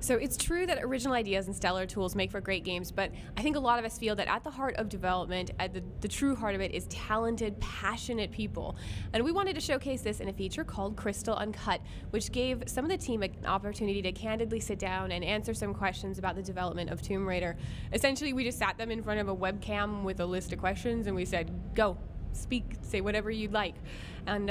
So it's true that original ideas and stellar tools make for great games, but I think a lot of us feel that at the heart of development, at the true heart of it, is talented, passionate people. And we wanted to showcase this in a feature called Crystal Uncut, which gave some of the team an opportunity to candidly sit down and answer some questions about the development of Tomb Raider. Essentially, we just sat them in front of a webcam with a list of questions and we said, go. Speak, say whatever you'd like. And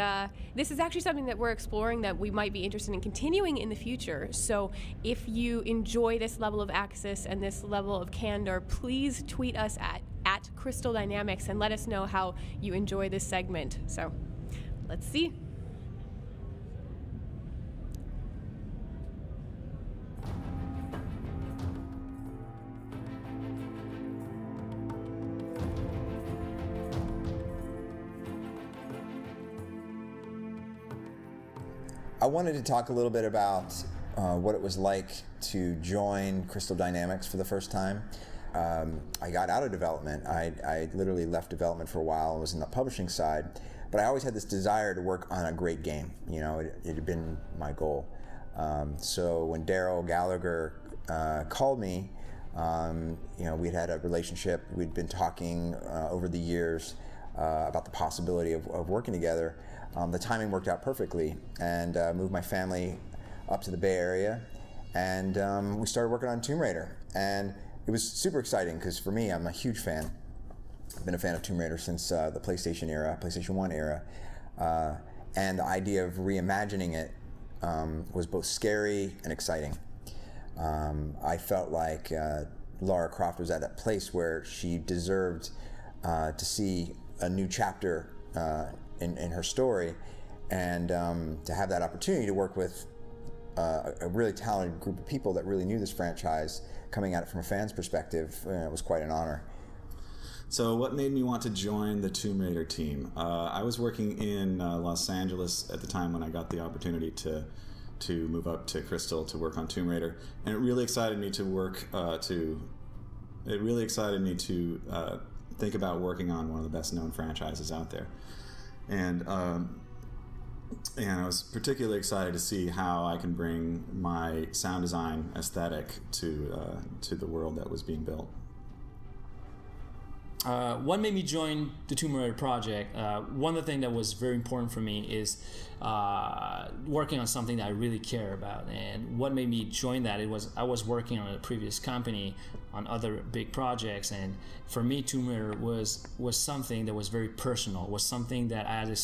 this is actually something that we're exploring that we might be interested in continuing in the future. So if you enjoy this level of access and this level of candor, please tweet us at Crystal Dynamics and let us know how you enjoy this segment. So let's see. I wanted to talk a little bit about what it was like to join Crystal Dynamics for the first time. I got out of development. I literally left development for a while and was in the publishing side, but I always had this desire to work on a great game. You know, it had been my goal. So when Daryl Gallagher called me, you know, we'd had a relationship. We'd been talking over the years about the possibility of working together. The timing worked out perfectly, and moved my family up to the Bay Area, and we started working on Tomb Raider. And it was super exciting because for me, I'm a huge fan. I've been a fan of Tomb Raider since the PlayStation era, PlayStation 1 era, and the idea of reimagining it was both scary and exciting. I felt like Lara Croft was at that place where she deserved to see a new chapter in her story, and to have that opportunity to work with a really talented group of people that really knew this franchise, coming at it from a fan's perspective, it was quite an honor. So what made me want to join the Tomb Raider team? I was working in Los Angeles at the time when I got the opportunity to move up to Crystal to work on Tomb Raider, and it really excited me to work think about working on one of the best known franchises out there. And I was particularly excited to see how I can bring my sound design aesthetic to the world that was being built. What made me join the Tomb Raider project, one of the things that was very important for me is working on something that I really care about. And what made me join that, I was working on a previous company on other big projects, and for me Tomb Raider was something that was very personal, was something that I had a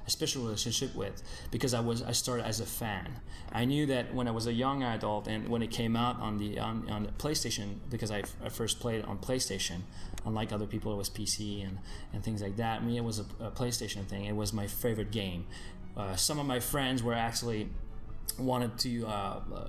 special relationship with, because I started as a fan. I knew that when I was a young adult and when it came out on the PlayStation, because I first played it on PlayStation, unlike other people it was PC and things like that. Me, it was a PlayStation thing. It was my favorite game. Some of my friends were actually wanted to,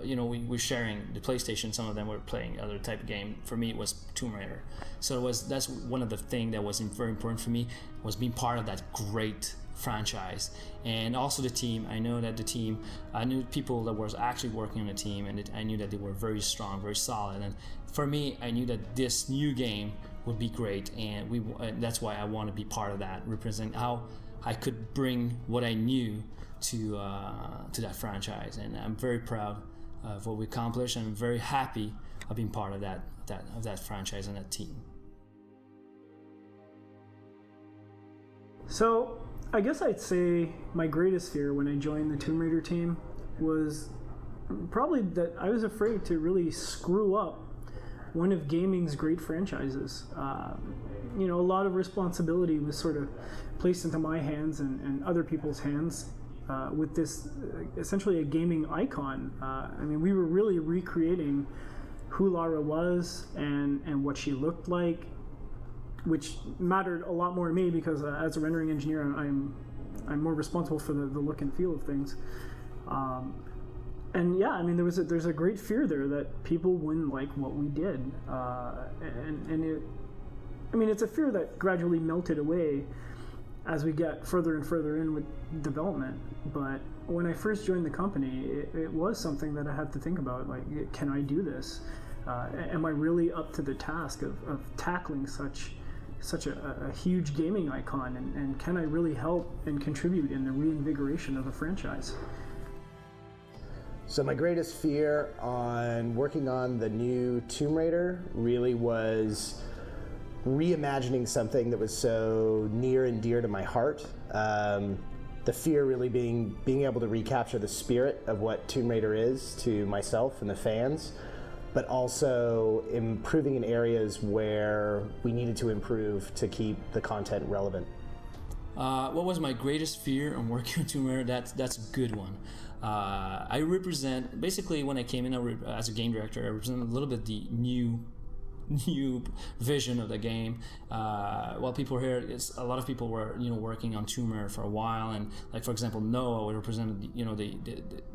you know, we were sharing the PlayStation. Some of them were playing other type of game. For me, it was Tomb Raider. So that's one of the things that was very important for me, was being part of that great franchise. And also the team. I know that the team, I knew people that was actually working on the team, and I knew that they were very strong, very solid. And for me, I knew that this new game would be great, and that's why I want to be part of that, represent how I could bring what I knew to that franchise. And I'm very proud of what we accomplished, and I'm very happy of being part of that franchise and that team. So I guess I'd say my greatest fear when I joined the Tomb Raider team was probably that I was afraid to really screw up one of gaming's great franchises. You know, a lot of responsibility was sort of placed into my hands and other people's hands with this essentially a gaming icon. I mean, we were really recreating who Lara was and what she looked like, which mattered a lot more to me because as a rendering engineer, I'm more responsible for the look and feel of things. And yeah, I mean, there's a great fear there that people wouldn't like what we did, and it, I mean, it's a fear that gradually melted away as we get further and further in with development. But when I first joined the company, it was something that I had to think about, like, can I do this? Am I really up to the task of tackling such a huge gaming icon, and can I really help and contribute in the reinvigoration of the franchise? So my greatest fear on working on the new Tomb Raider really was reimagining something that was so near and dear to my heart. The fear really being able to recapture the spirit of what Tomb Raider is to myself and the fans, but also improving in areas where we needed to improve to keep the content relevant. What was my greatest fear on working on Tomb Raider? That's a good one. I represent, basically when I came in as a game director, I represent a little bit the new vision of the game. While people here, a lot of people were working on Tomb Raider for a while, and like for example Noah would represent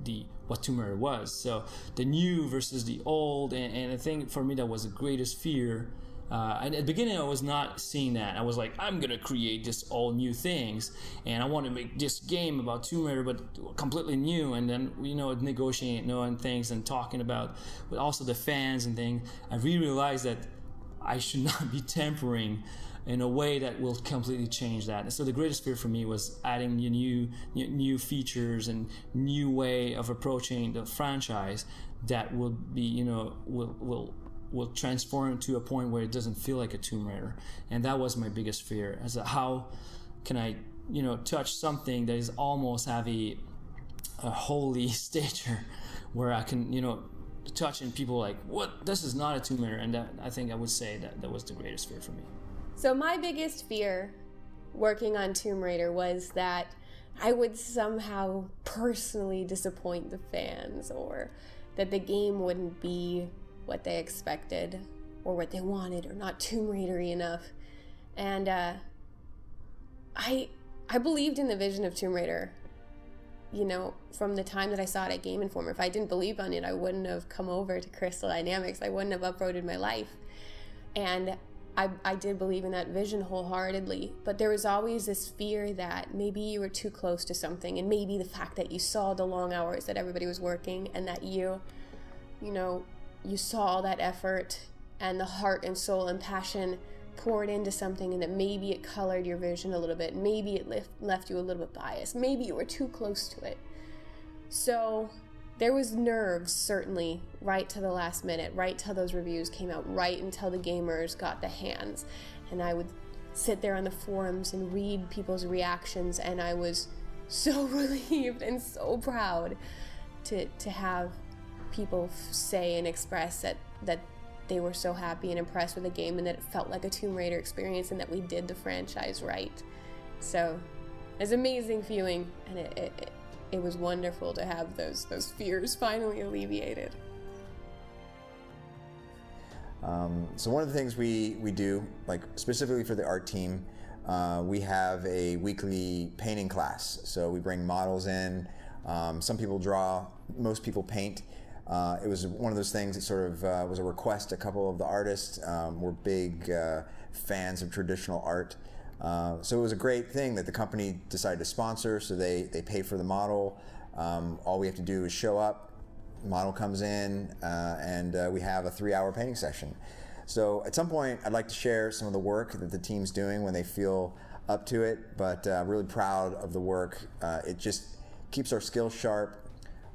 the what Tomb Raider was. So the new versus the old, and I think for me that was the greatest fear. And at the beginning, I was not seeing that. I was like, I'm gonna create this all new things, and I want to make this game about Tomb Raider, but completely new. And then negotiating, knowing things, and talking about, but also the fans and things. I really realized that I should not be tampering in a way that will completely change that. And so the greatest fear for me was adding new features and new way of approaching the franchise that will be will transform to a point where it doesn't feel like a Tomb Raider. And that was my biggest fear, as a, how can I touch something that is almost have a holy stature, where I can touch and people like, what, this is not a Tomb Raider. And that, I think I would say that was the greatest fear for me. So my biggest fear working on Tomb Raider was that I would somehow personally disappoint the fans, or that the game wouldn't be what they expected or what they wanted, or not Tomb Raider-y enough. And I believed in the vision of Tomb Raider, from the time that I saw it at Game Informer. If I didn't believe on it, I wouldn't have come over to Crystal Dynamics. I wouldn't have uprooted my life. And I did believe in that vision wholeheartedly, but there was always this fear that maybe you were too close to something, and maybe the fact that you saw the long hours that everybody was working, and that you saw all that effort and the heart and soul and passion poured into something, and that maybe it colored your vision a little bit, maybe it left you a little bit biased, maybe you were too close to it. So there was nerves, certainly, right to the last minute, right till those reviews came out, right until the gamers got the hands. And I would sit there on the forums and read people's reactions, and I was so relieved and so proud to have people say and express that they were so happy and impressed with the game, and that it felt like a Tomb Raider experience, and that we did the franchise right. So it's an amazing feeling, and it was wonderful to have those fears finally alleviated. So one of the things we do, like specifically for the art team, we have a weekly painting class. So we bring models in. Some people draw, most people paint. It was one of those things that sort of was a request. A couple of the artists were big fans of traditional art. So it was a great thing that the company decided to sponsor, so they pay for the model. All we have to do is show up, model comes in, and we have a 3-hour painting session. So at some point I'd like to share some of the work that the team's doing when they feel up to it, but I'm really proud of the work. It just keeps our skills sharp.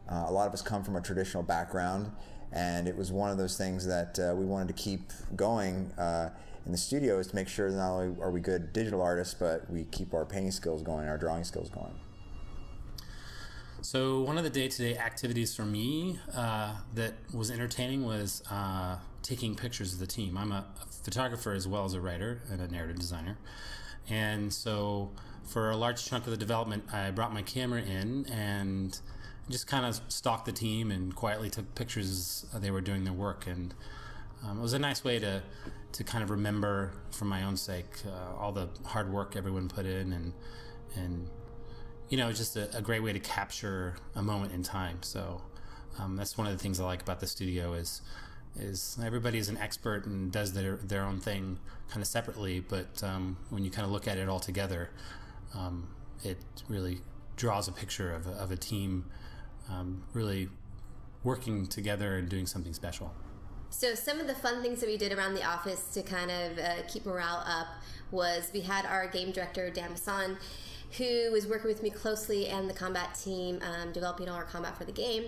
A lot of us come from a traditional background, and it was one of those things that we wanted to keep going in the studio, is to make sure that not only are we good digital artists, but we keep our painting skills going, our drawing skills going. So one of the day-to-day activities for me that was entertaining was taking pictures of the team. I'm a photographer as well as a writer and a narrative designer. And so for a large chunk of the development, I brought my camera in and just kind of stalked the team and quietly took pictures as they were doing their work. And it was a nice way to kind of remember, for my own sake, all the hard work everyone put in, and just a great way to capture a moment in time. So that's one of the things I like about the studio is everybody is an expert and does their own thing kind of separately, but when you kind of look at it all together, it really draws a picture of a team really working together and doing something special. So some of the fun things that we did around the office to kind of keep morale up was we had our game director, Dan Bassan, who was working with me closely and the combat team, developing all our combat for the game.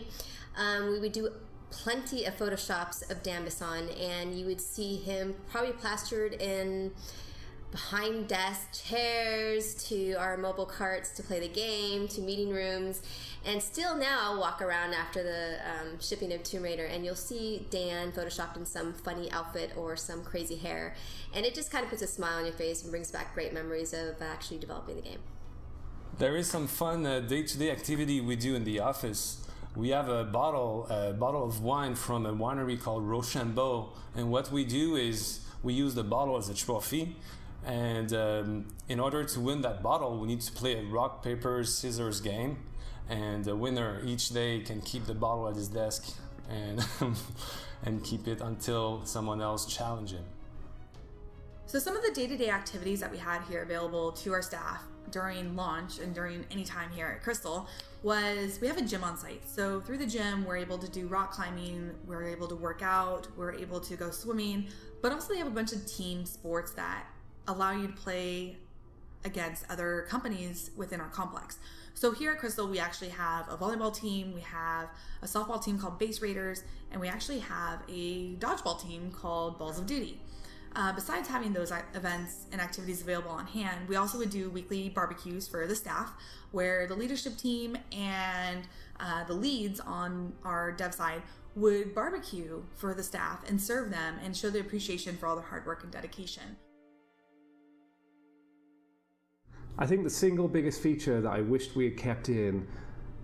we would do plenty of photoshops of Dambason, and you would see him probably plastered in behind desk chairs, to our mobile carts to play the game, to meeting rooms. And still now I'll walk around after the shipping of Tomb Raider and you'll see Dan photoshopped in some funny outfit or some crazy hair, and it just kind of puts a smile on your face and brings back great memories of actually developing the game. There is some fun day-to-day activity we do in the office. We have a bottle of wine from a winery called Rochambeau, and what we do is we use the bottle as a trophy. And in order to win that bottle, we need to play a rock, paper, scissors game. And the winner each day can keep the bottle at his desk and, and keep it until someone else challenges him. So some of the day-to-day activities that we had here available to our staff during launch and during any time here at Crystal was we have a gym on site. So through the gym, we're able to do rock climbing, we're able to work out, we're able to go swimming, but also they have a bunch of team sports that allow you to play against other companies within our complex. So here at Crystal, we actually have a volleyball team, we have a softball team called Base Raiders, and we actually have a dodgeball team called Balls of Duty. Besides having those events and activities available on hand, we also would do weekly barbecues for the staff, where the leadership team and the leads on our dev side would barbecue for the staff and serve them and show the appreciation for all their hard work and dedication. I think the single biggest feature that I wished we had kept in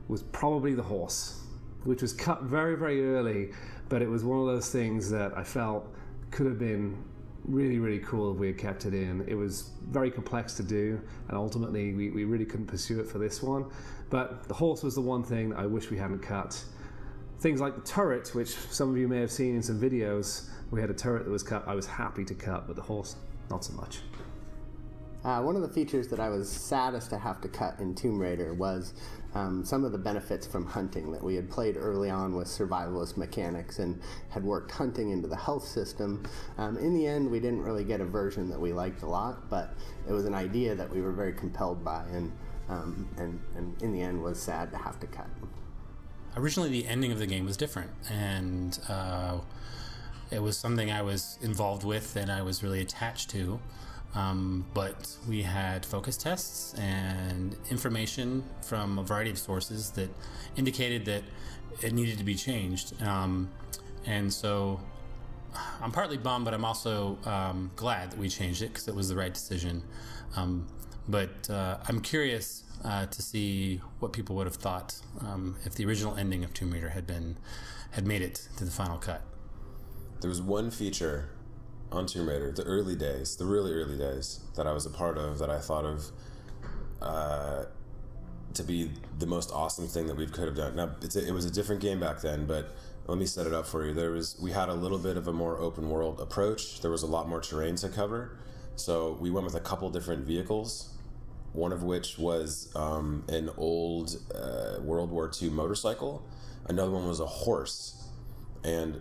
was probably the horse, which was cut very, very early, but it was one of those things that I felt could have been really, really cool if we had kept it in. It was very complex to do, and ultimately we really couldn't pursue it for this one. But the horse was the one thing that I wish we hadn't cut. Things like the turret, which some of you may have seen in some videos, we had a turret that was cut. I was happy to cut, but the horse, not so much. One of the features that I was saddest to have to cut in Tomb Raider was some of the benefits from hunting that we had played early on with survivalist mechanics and had worked hunting into the health system. In the end, we didn't really get a version that we liked a lot, but it was an idea that we were very compelled by, and in the end was sad to have to cut. Originally, the ending of the game was different, and it was something I was involved with and I was really attached to. But we had focus tests and information from a variety of sources that indicated that it needed to be changed. And so I'm partly bummed, but I'm also glad that we changed it because it was the right decision. But I'm curious to see what people would have thought if the original ending of Tomb Raider had made it to the final cut. There was one feature on Tomb Raider, the early days, the really early days, that I was a part of, that I thought of to be the most awesome thing that we could have done. Now, it was a different game back then, but let me set it up for you. We had a little bit of a more open world approach. There was a lot more terrain to cover. So we went with a couple different vehicles, one of which was an old World War II motorcycle. Another one was a horse. And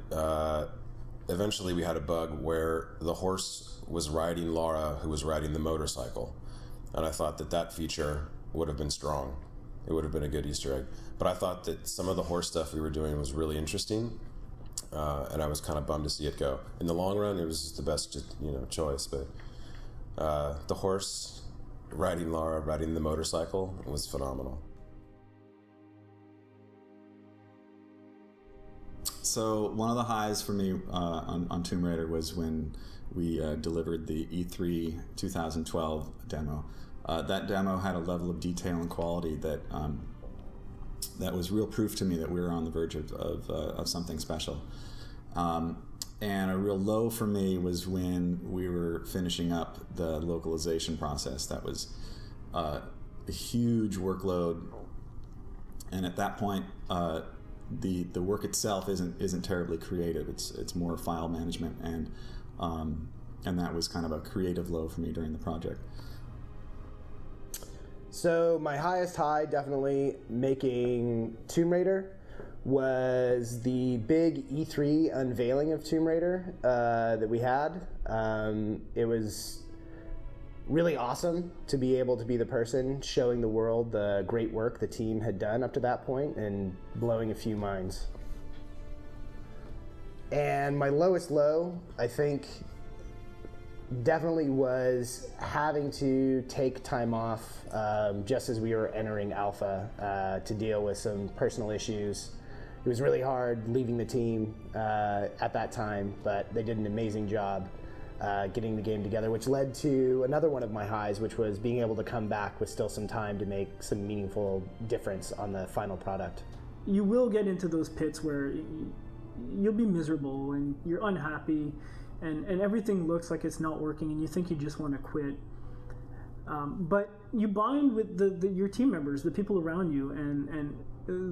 eventually we had a bug where the horse was riding Laura, who was riding the motorcycle. And I thought that feature would have been strong. It would have been a good Easter egg. But I thought that some of the horse stuff we were doing was really interesting. And I was kind of bummed to see it go. In the long run, it was the best, choice. But the horse riding Laura, riding the motorcycle was phenomenal. So one of the highs for me on Tomb Raider was when we delivered the E3 2012 demo. That demo had a level of detail and quality that was real proof to me that we were on the verge of something special. And a real low for me was when we were finishing up the localization process. That was a huge workload, and at that point, the work itself isn't terribly creative. It's more file management, and that was kind of a creative low for me during the project. So my highest high, definitely making Tomb Raider, was the big E3 unveiling of Tomb Raider that we had. It was really awesome to be able to be the person showing the world the great work the team had done up to that point and blowing a few minds. And my lowest low, I think, definitely was having to take time off just as we were entering alpha to deal with some personal issues. It was really hard leaving the team at that time, but they did an amazing job getting the game together, which led to another one of my highs, which was being able to come back with still some time to make some meaningful difference on the final product. You will get into those pits where you'll be miserable and you're unhappy and everything looks like it's not working and you think you just want to quit. But you bind with your team members, the people around you, and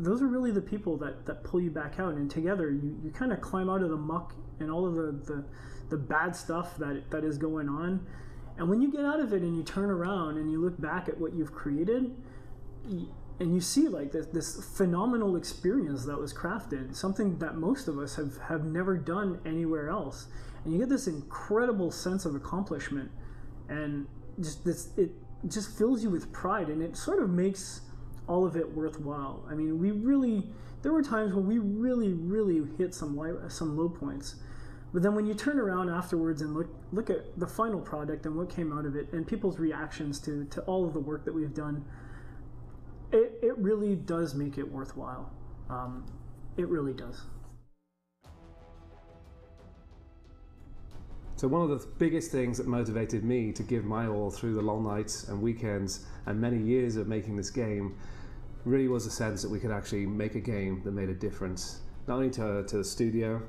those are really the people that pull you back out, and together you kind of climb out of the muck and all of the bad stuff that is going on. And when you get out of it and you turn around and you look back at what you've created, and you see like this phenomenal experience that was crafted, something that most of us have never done anywhere else. And you get this incredible sense of accomplishment, and it just fills you with pride, and it sort of makes all of it worthwhile. I mean, there were times when we really hit some low points. But then when you turn around afterwards and look at the final product and what came out of it and people's reactions to all of the work that we've done, it really does make it worthwhile. It really does. So one of the biggest things that motivated me to give my all through the long nights and weekends and many years of making this game really was a sense that we could actually make a game that made a difference, not only to the studio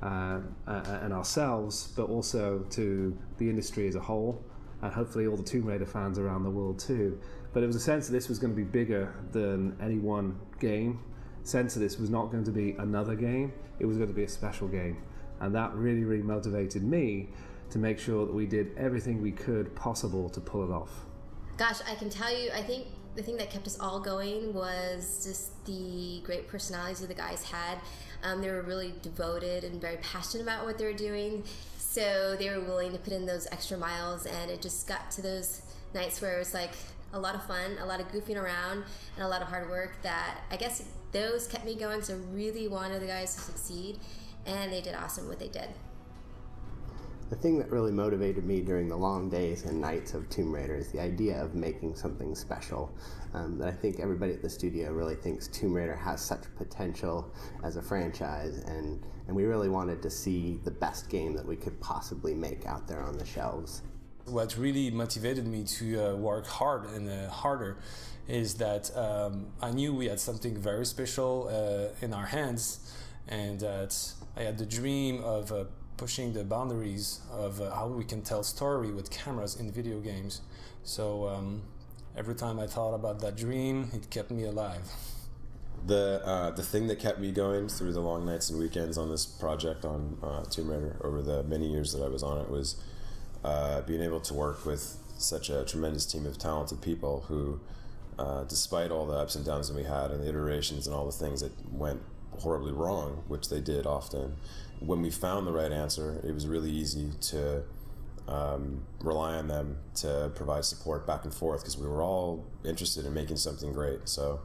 and ourselves, but also to the industry as a whole, and hopefully all the Tomb Raider fans around the world too. But it was a sense that this was going to be bigger than any one game, a sense that this was not going to be another game, it was going to be a special game. And that really motivated me to make sure that we did everything we could possible to pull it off. Gosh, I can tell you, I think the thing that kept us all going was just the great personalities that the guys had. They were really devoted and very passionate about what they were doing, so they were willing to put in those extra miles, and it just got to those nights where it was like a lot of fun, a lot of goofing around, and a lot of hard work that I guess those kept me going, so I really wanted the guys to succeed. And they did awesome what they did. The thing that really motivated me during the long days and nights of Tomb Raider is the idea of making something special. That I think everybody at the studio really thinks Tomb Raider has such potential as a franchise, and we really wanted to see the best game that we could possibly make out there on the shelves. What really motivated me to work hard and harder is that I knew we had something very special in our hands, and that I had the dream of pushing the boundaries of how we can tell story with cameras in video games. So every time I thought about that dream, it kept me alive. The thing that kept me going through the long nights and weekends on this project on Tomb Raider over the many years that I was on it was being able to work with such a tremendous team of talented people who, despite all the ups and downs that we had and the iterations and all the things that went horribly wrong, which they did often, when we found the right answer, it was really easy to rely on them to provide support back and forth, because we were all interested in making something great. So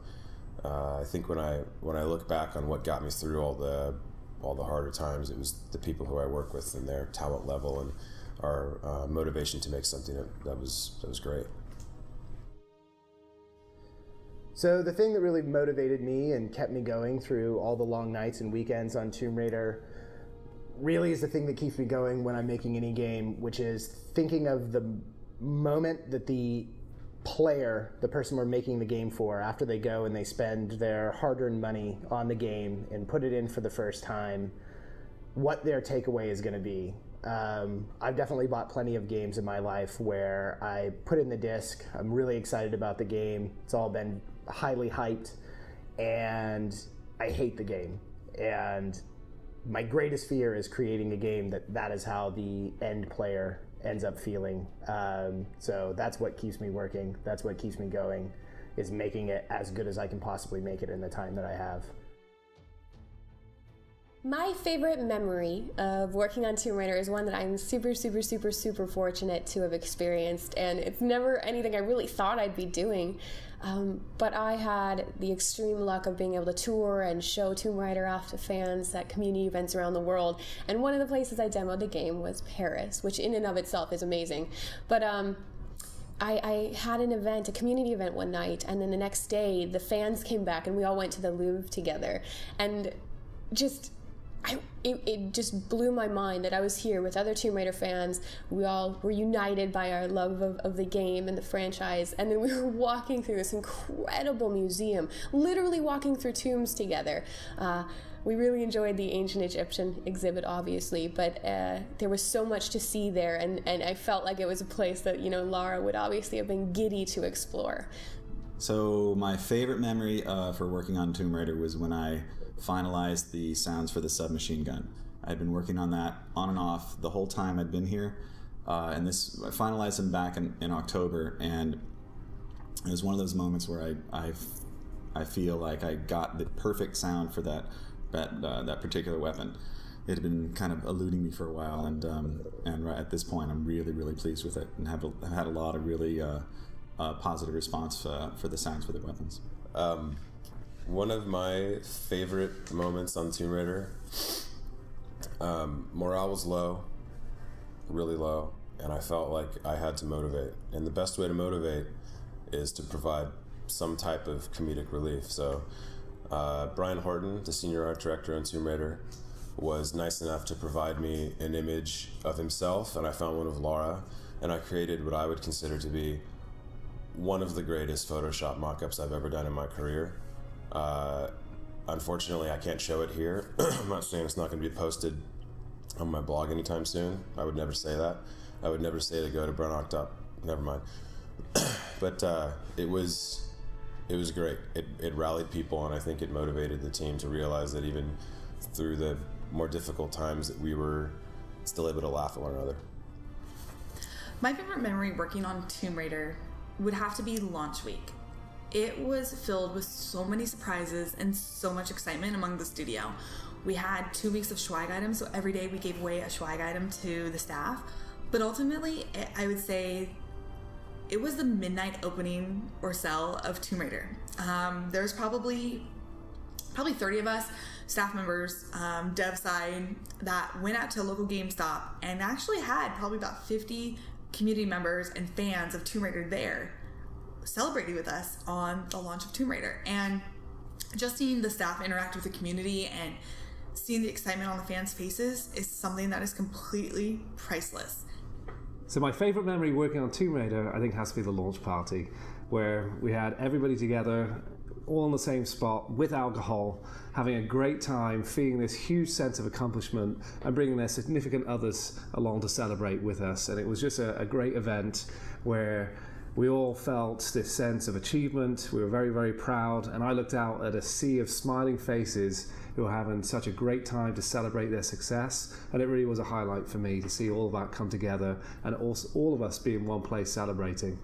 I think when I look back on what got me through all the harder times, it was the people who I work with and their talent level and our motivation to make something that was great. So the thing that really motivated me and kept me going through all the long nights and weekends on Tomb Raider really is the thing that keeps me going when I'm making any game, which is thinking of the moment that the player, the person we're making the game for, after they go and they spend their hard-earned money on the game and put it in for the first time, what their takeaway is going to be. I've definitely bought plenty of games in my life where I put in the disc, I'm really excited about the game, it's all been highly hyped, and I hate the game. And my greatest fear is creating a game that is how the end player ends up feeling. So that's what keeps me working, that's what keeps me going, is making it as good as I can possibly make it in the time that I have. My favorite memory of working on Tomb Raider is one that I'm super fortunate to have experienced, and it's never anything I really thought I'd be doing. But I had the extreme luck of being able to tour and show Tomb Raider off to fans at community events around the world. And one of the places I demoed the game was Paris, which in and of itself is amazing. But I had an event, a community event one night, and then the next day the fans came back and we all went to the Louvre together. And it just blew my mind that I was here with other Tomb Raider fans. We all were united by our love of the game and the franchise, and then we were walking through this incredible museum, literally walking through tombs together. We really enjoyed the ancient Egyptian exhibit, obviously, but there was so much to see there, and I felt like it was a place that, you know, Lara would obviously have been giddy to explore. So my favorite memory for working on Tomb Raider was when I finalized the sounds for the submachine gun. I'd been working on that on and off the whole time I'd been here, and I finalized them back in October, and it was one of those moments where I feel like I got the perfect sound for that particular weapon. It had been kind of eluding me for a while, and right at this point I'm really pleased with it, and have had a lot of really positive response for the sounds for the weapons. One of my favorite moments on Tomb Raider, morale was low, really low, and I felt like I had to motivate. And the best way to motivate is to provide some type of comedic relief. So Brian Horton, the senior art director on Tomb Raider, was nice enough to provide me an image of himself, and I found one of Lara, and I created what I would consider to be one of the greatest Photoshop mock-ups I've ever done in my career. Unfortunately, I can't show it here. I'm not saying it's not going to be posted on my blog anytime soon. I would never say that. I would never say to go to Brunoctop. Never mind. But it was great. It rallied people, and I think it motivated the team to realize that even through the more difficult times that we were still able to laugh at one another. My favorite memory working on Tomb Raider would have to be launch week. It was filled with so many surprises and so much excitement among the studio. We had 2 weeks of swag items, so every day we gave away a swag item to the staff. But ultimately, I would say it was the midnight opening or sell of Tomb Raider. There's probably 30 of us, staff members, dev side, that went out to a local GameStop and actually had probably about 50 community members and fans of Tomb Raider there celebrating with us on the launch of Tomb Raider. And just seeing the staff interact with the community and seeing the excitement on the fans' faces is something that is completely priceless. So my favorite memory working on Tomb Raider, I think, has to be the launch party, where we had everybody together, all in the same spot, with alcohol, having a great time, feeling this huge sense of accomplishment, and bringing their significant others along to celebrate with us. And it was just a great event where we all felt this sense of achievement. We were very proud, and I looked out at a sea of smiling faces who were having such a great time to celebrate their success, and it really was a highlight for me to see all of that come together, and also all of us be in one place celebrating.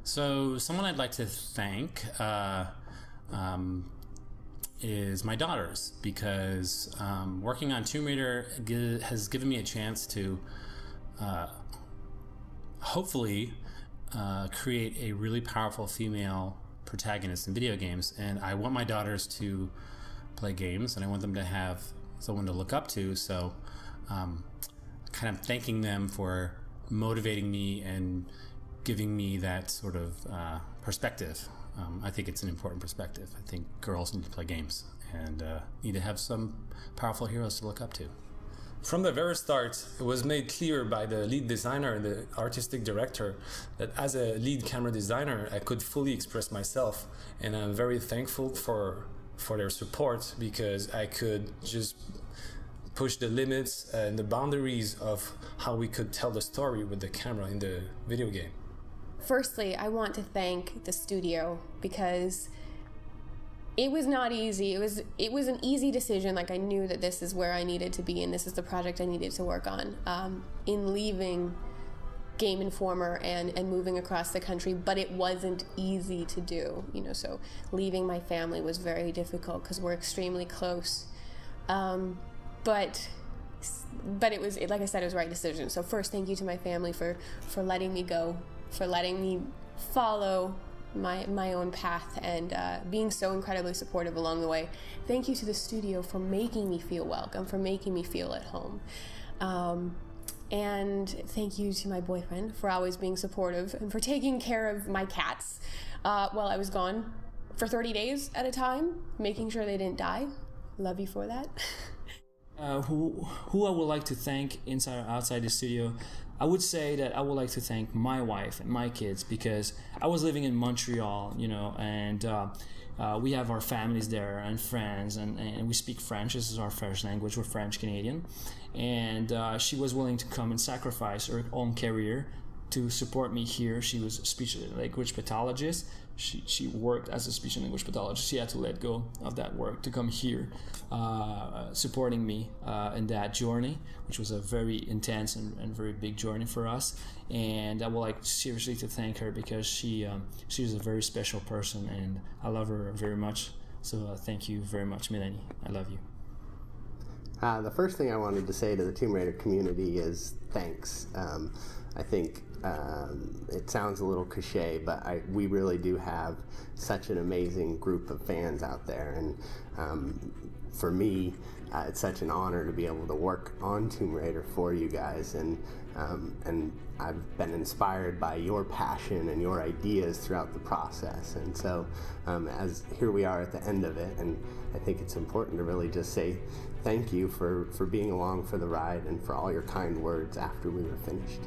So someone I'd like to thank is my daughters, because working on Tomb Raider has given me a chance to hopefully create a really powerful female protagonist in video games. And I want my daughters to play games, and I want them to have someone to look up to, so kind of thanking them for motivating me and giving me that sort of perspective. I think it's an important perspective. I think girls need to play games and need to have some powerful heroes to look up to. From the very start, it was made clear by the lead designer and the artistic director that as a lead camera designer, I could fully express myself, and I'm very thankful for their support, because I could just push the limits and the boundaries of how we could tell the story with the camera in the video game. Firstly, I want to thank the studio, because it was not easy. It was an easy decision. Like, I knew that this is where I needed to be and this is the project I needed to work on. In leaving Game Informer and moving across the country, but it wasn't easy to do, you know, so leaving my family was very difficult because we're extremely close. But it was, like I said, it was the right decision. So first, thank you to my family for letting me go, for letting me follow my own path, and being so incredibly supportive along the way. Thank you to the studio for making me feel welcome, for making me feel at home. And thank you to my boyfriend for always being supportive and for taking care of my cats while I was gone for 30 days at a time, making sure they didn't die. Love you for that. Who I would like to thank inside or outside the studio, I would say that I would like to thank my wife and my kids, because I was living in Montreal, you know, and we have our families there and friends, and we speak French. This is our first language. We're French Canadian, and she was willing to come and sacrifice her own career to support me here. She was a speech language pathologist. She worked as a speech and language pathologist. She had to let go of that work to come here, supporting me in that journey, which was a very intense and very big journey for us. And I would like seriously to thank her, because she was a very special person, and I love her very much. So thank you very much, Melanie. I love you. The first thing I wanted to say to the Tomb Raider community is thanks. I think it sounds a little cliche, but we really do have such an amazing group of fans out there, and for me, it's such an honor to be able to work on Tomb Raider for you guys, and I've been inspired by your passion and your ideas throughout the process, and so as here we are at the end of it, and I think it's important to really just say thank you for being along for the ride and for all your kind words after we were finished.